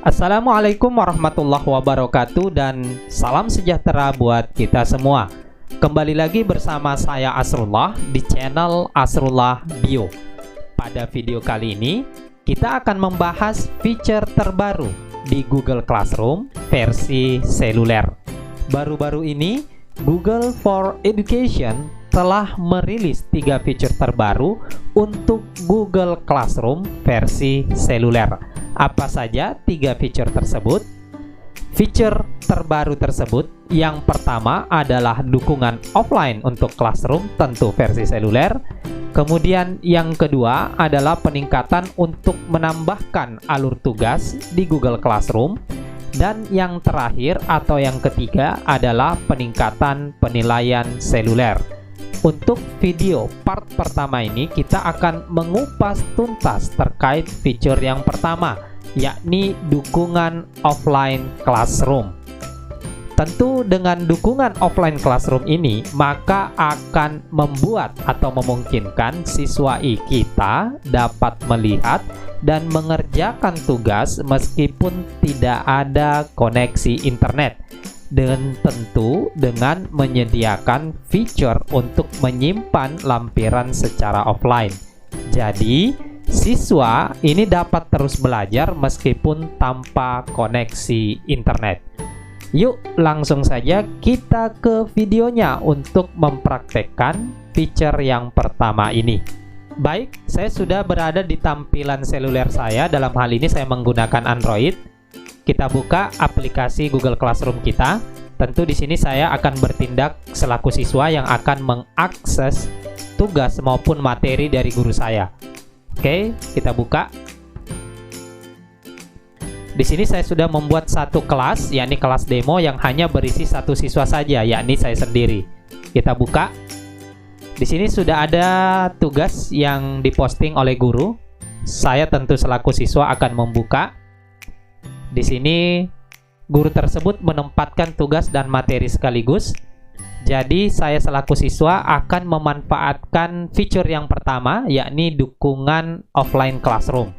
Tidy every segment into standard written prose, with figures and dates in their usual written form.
Assalamualaikum warahmatullahi wabarakatuh dan salam sejahtera buat kita semua. Kembali lagi bersama saya Asrullah di channel Asrullah Bio. Pada video kali ini kita akan membahas fitur terbaru di Google Classroom versi seluler. Baru-baru ini Google for Education telah merilis 3 fitur terbaru untuk Google Classroom versi seluler. Apa saja 3 fitur tersebut? Fitur terbaru tersebut yang pertama adalah dukungan offline untuk Classroom tentu versi seluler. Kemudian yang kedua adalah peningkatan untuk menambahkan alur tugas di Google Classroom. Dan yang terakhir atau yang ketiga adalah peningkatan penilaian seluler. Untuk video part pertama ini kita akan mengupas tuntas terkait fitur yang pertama, yakni dukungan offline classroom. Tentu dengan dukungan offline classroom ini maka akan membuat atau memungkinkan siswa kita dapat melihat dan mengerjakan tugas meskipun tidak ada koneksi internet. Dan tentu dengan menyediakan fitur untuk menyimpan lampiran secara offline. Jadi, siswa ini dapat terus belajar meskipun tanpa koneksi internet. Yuk, langsung saja kita ke videonya untuk mempraktekkan fitur yang pertama ini. Baik, saya sudah berada di tampilan seluler saya. Dalam hal ini saya menggunakan Android. Kita buka aplikasi Google Classroom kita. Tentu di sini saya akan bertindak selaku siswa yang akan mengakses tugas maupun materi dari guru saya. Oke, kita buka. Di sini saya sudah membuat satu kelas, yakni kelas demo yang hanya berisi satu siswa saja, yakni saya sendiri. Kita buka. Di sini sudah ada tugas yang diposting oleh guru. Saya tentu selaku siswa akan membuka. Di sini guru tersebut menempatkan tugas dan materi sekaligus. Jadi saya selaku siswa akan memanfaatkan fitur yang pertama, yakni dukungan offline classroom.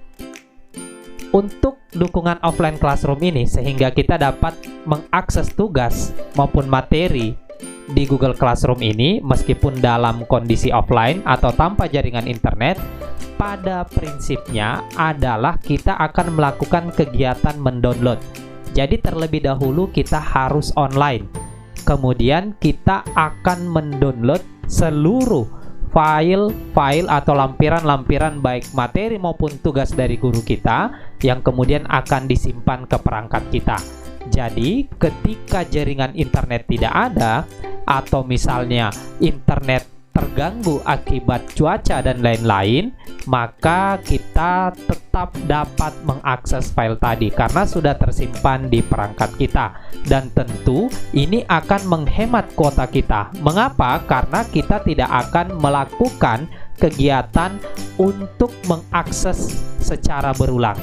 Untuk dukungan offline classroom ini sehingga kita dapat mengakses tugas maupun materi di Google Classroom ini meskipun dalam kondisi offline atau tanpa jaringan internet. Pada prinsipnya adalah kita akan melakukan kegiatan mendownload. Jadi terlebih dahulu kita harus online. Kemudian kita akan mendownload seluruh file-file atau lampiran-lampiran baik materi maupun tugas dari guru kita yang kemudian akan disimpan ke perangkat kita. Jadi ketika jaringan internet tidak ada atau misalnya internet terganggu akibat cuaca dan lain-lain, maka kita tetap dapat mengakses file tadi karena sudah tersimpan di perangkat kita. Dan tentu ini akan menghemat kuota kita. Mengapa? Karena kita tidak akan melakukan kegiatan untuk mengakses secara berulang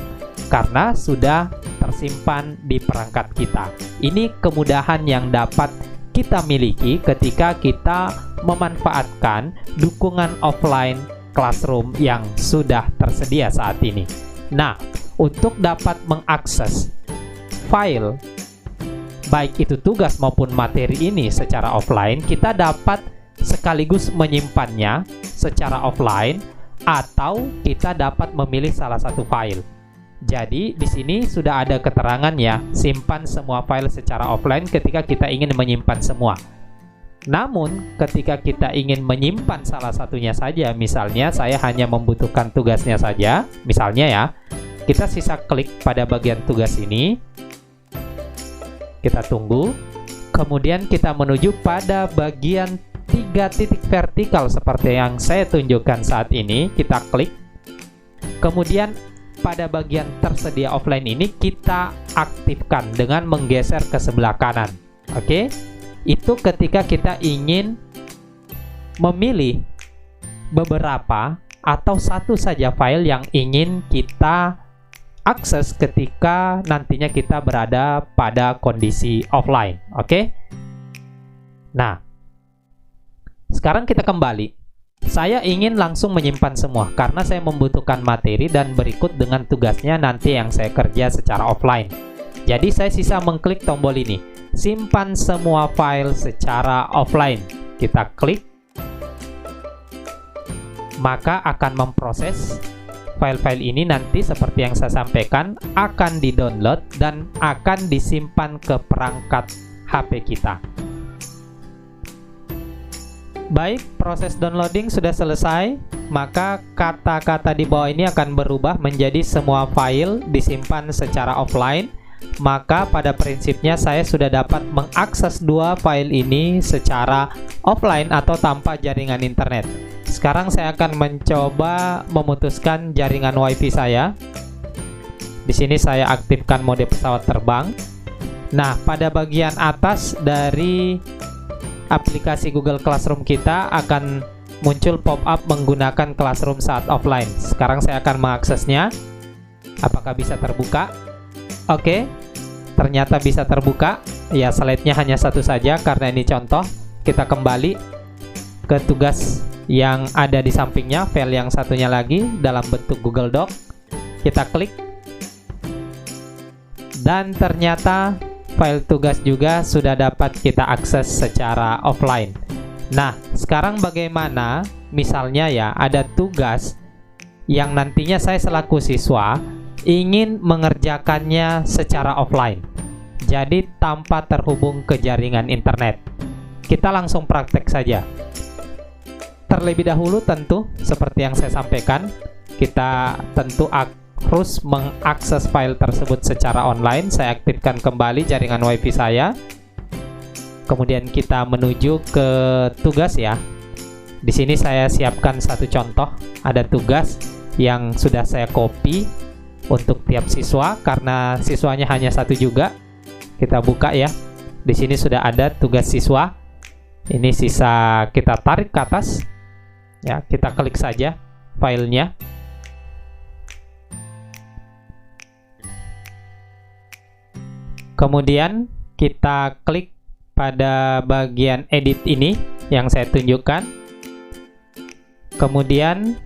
karena sudah tersimpan di perangkat kita. Ini kemudahan yang dapat kita miliki ketika kita memanfaatkan dukungan offline classroom yang sudah tersedia saat ini. Nah, untuk dapat mengakses file baik itu tugas maupun materi ini secara offline, kita dapat sekaligus menyimpannya secara offline atau kita dapat memilih salah satu file. Jadi di sini sudah ada keterangan ya, simpan semua file secara offline ketika kita ingin menyimpan semua. Namun ketika kita ingin menyimpan salah satunya saja, misalnya saya hanya membutuhkan tugasnya saja, misalnya ya, kita sisa klik pada bagian tugas ini, kita tunggu, kemudian kita menuju pada bagian 3 titik vertikal seperti yang saya tunjukkan saat ini, kita klik, kemudian pada bagian tersedia offline ini kita aktifkan dengan menggeser ke sebelah kanan. Oke, itu ketika kita ingin memilih beberapa atau satu saja file yang ingin kita akses ketika nantinya kita berada pada kondisi offline. Oke, nah sekarang kita kembali. Saya ingin langsung menyimpan semua karena saya membutuhkan materi dan berikut dengan tugasnya nanti yang saya kerja secara offline. Jadi saya sisa mengklik tombol ini, simpan semua file secara offline. Kita klik, maka akan memproses file-file ini. Nanti seperti yang saya sampaikan akan di-download dan akan disimpan ke perangkat HP kita. Baik, proses downloading sudah selesai, maka kata-kata di bawah ini akan berubah menjadi semua file disimpan secara offline. Maka pada prinsipnya saya sudah dapat mengakses dua file ini secara offline atau tanpa jaringan internet. Sekarang saya akan mencoba memutuskan jaringan WiFi saya. Di sini saya aktifkan mode pesawat terbang. Nah, pada bagian atas dari aplikasi Google Classroom kita akan muncul pop-up menggunakan Classroom saat offline. Sekarang saya akan mengaksesnya. Apakah bisa terbuka? Oke, ternyata bisa terbuka. Ya, slide-nya hanya satu saja karena ini contoh. Kita kembali ke tugas yang ada di sampingnya, file yang satunya lagi dalam bentuk Google Doc. Kita klik. Dan ternyata file tugas juga sudah dapat kita akses secara offline. Nah, sekarang bagaimana misalnya ya ada tugas yang nantinya saya selaku siswa ingin mengerjakannya secara offline, jadi tanpa terhubung ke jaringan internet. Kita langsung praktek saja. Terlebih dahulu tentu seperti yang saya sampaikan, kita tentu harus mengakses file tersebut secara online. Saya aktifkan kembali jaringan WiFi saya. Kemudian kita menuju ke tugas ya. Di sini saya siapkan satu contoh. Ada tugas yang sudah saya copy untuk tiap siswa karena siswanya hanya satu juga. Kita buka ya. Di sini sudah ada tugas siswa. Ini sisa kita tarik ke atas. Ya, kita klik saja filenya. Kemudian kita klik pada bagian edit ini yang saya tunjukkan. Kemudian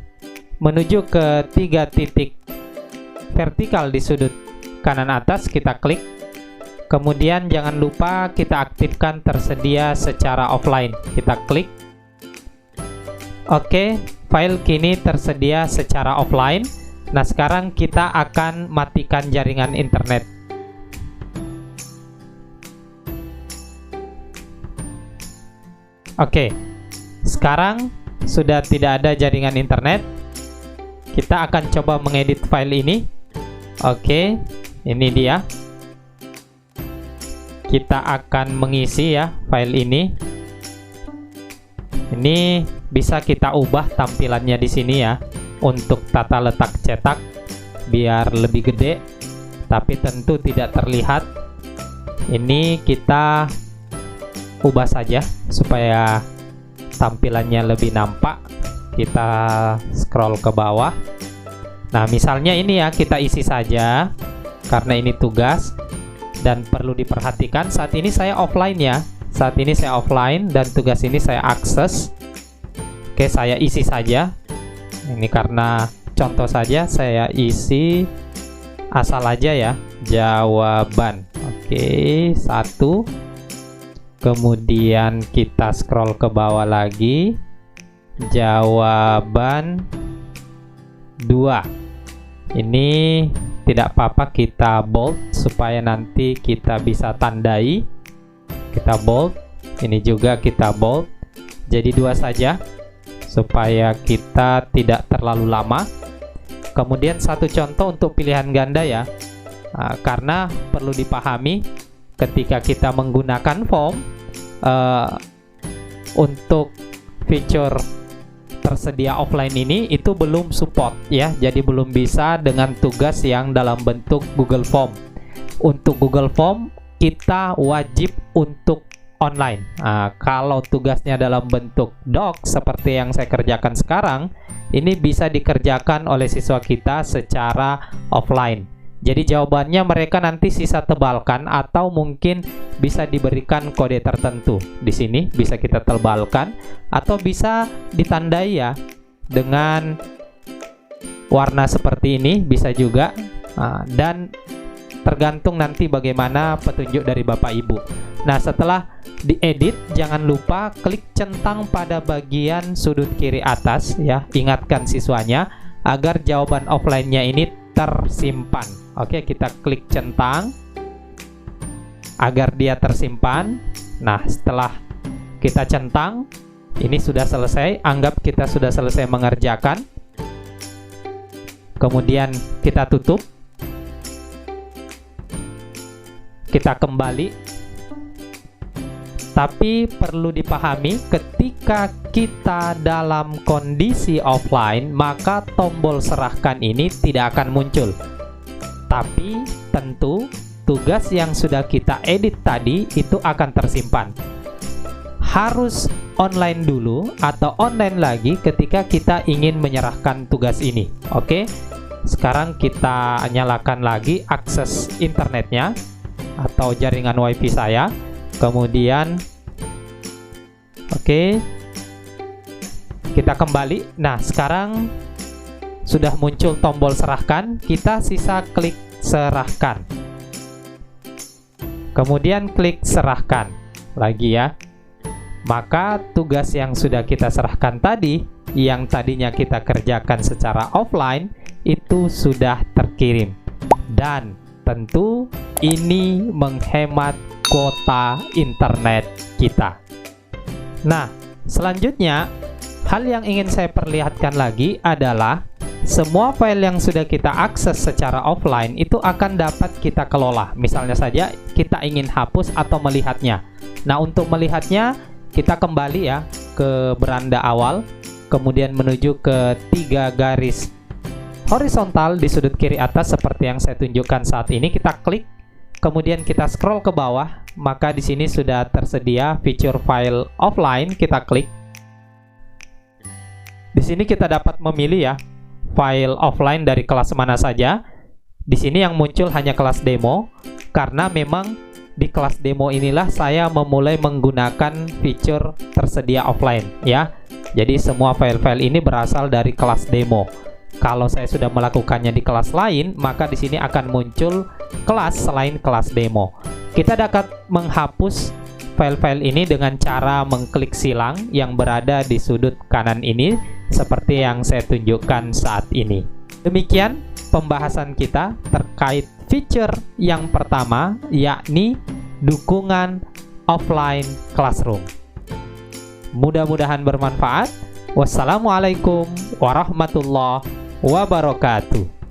menuju ke 3 titik vertikal di sudut kanan atas, kita klik. Kemudian jangan lupa kita aktifkan tersedia secara offline. Kita klik. Oke, file kini tersedia secara offline. Nah, sekarang kita akan matikan jaringan internet. Oke, sekarang sudah tidak ada jaringan internet. Kita akan coba mengedit file ini. Oke, ini dia. Kita akan mengisi ya file ini. Ini bisa kita ubah tampilannya di sini ya untuk tata letak cetak biar lebih gede, tapi tentu tidak terlihat. Ini kita ubah saja supaya tampilannya lebih nampak. Kita scroll ke bawah. Nah, misalnya ini ya, kita isi saja karena ini tugas. Dan perlu diperhatikan saat ini saya offline ya. Saat ini saya offline dan tugas ini saya akses. Oke, saya isi saja. Ini karena contoh saja, saya isi asal aja ya, jawaban. Oke, 1. Kemudian kita scroll ke bawah lagi, jawaban 2. Ini tidak apa-apa kita bold supaya nanti kita bisa tandai. Kita bold, ini juga kita bold. Jadi 2 saja supaya kita tidak terlalu lama. Kemudian satu contoh untuk pilihan ganda ya. Karena perlu dipahami ketika kita menggunakan form untuk fitur tersedia offline ini itu belum support ya, jadi belum bisa dengan tugas yang dalam bentuk Google Form. Untuk Google Form kita wajib untuk online. Kalau tugasnya dalam bentuk doc seperti yang saya kerjakan sekarang, ini bisa dikerjakan oleh siswa kita secara offline. Jadi jawabannya mereka nanti sisa tebalkan atau mungkin bisa diberikan kode tertentu. Di sini bisa kita tebalkan atau bisa ditandai ya dengan warna seperti ini, bisa juga. Dan tergantung nanti bagaimana petunjuk dari Bapak Ibu. Nah, setelah diedit, jangan lupa klik centang pada bagian sudut kiri atas ya. Ingatkan siswanya agar jawaban offline-nya ini tersimpan. Oke, kita klik centang agar dia tersimpan. Nah, setelah kita centang, ini sudah selesai. Anggap kita sudah selesai mengerjakan. Kemudian kita tutup. Kita kembali, tapi perlu dipahami ketika kita dalam kondisi offline, maka tombol serahkan ini tidak akan muncul. Tapi tentu tugas yang sudah kita edit tadi itu akan tersimpan. Harus online dulu atau online lagi ketika kita ingin menyerahkan tugas ini. Oke, sekarang kita nyalakan lagi akses internetnya atau jaringan wifi saya. Kemudian oke, kita kembali. Nah, sekarang sudah muncul tombol serahkan. Kita sisa klik serahkan, kemudian klik serahkan lagi ya. Maka tugas yang sudah kita serahkan tadi, yang tadinya kita kerjakan secara offline, itu sudah terkirim. Dan tentu ini menghemat kuota internet kita. Nah, selanjutnya hal yang ingin saya perlihatkan lagi adalah semua file yang sudah kita akses secara offline itu akan dapat kita kelola. Misalnya saja kita ingin hapus atau melihatnya. Nah, untuk melihatnya kita kembali ya ke beranda awal, kemudian menuju ke 3 garis horizontal di sudut kiri atas seperti yang saya tunjukkan saat ini. Kita klik, kemudian kita scroll ke bawah, maka di sini sudah tersedia fitur file offline. Kita klik. Di sini kita dapat memilih ya file offline dari kelas mana saja. Di sini yang muncul hanya kelas demo, karena memang di kelas demo inilah saya memulai menggunakan fitur tersedia offline ya. Jadi semua file-file ini berasal dari kelas demo. Kalau saya sudah melakukannya di kelas lain, maka di sini akan muncul kelas selain kelas demo. Kita dapat menghapus file-file ini dengan cara mengklik silang yang berada di sudut kanan ini, seperti yang saya tunjukkan saat ini. Demikian pembahasan kita terkait fitur yang pertama, yakni dukungan offline classroom. Mudah-mudahan bermanfaat. Wassalamualaikum warahmatullahi wabarakatuh.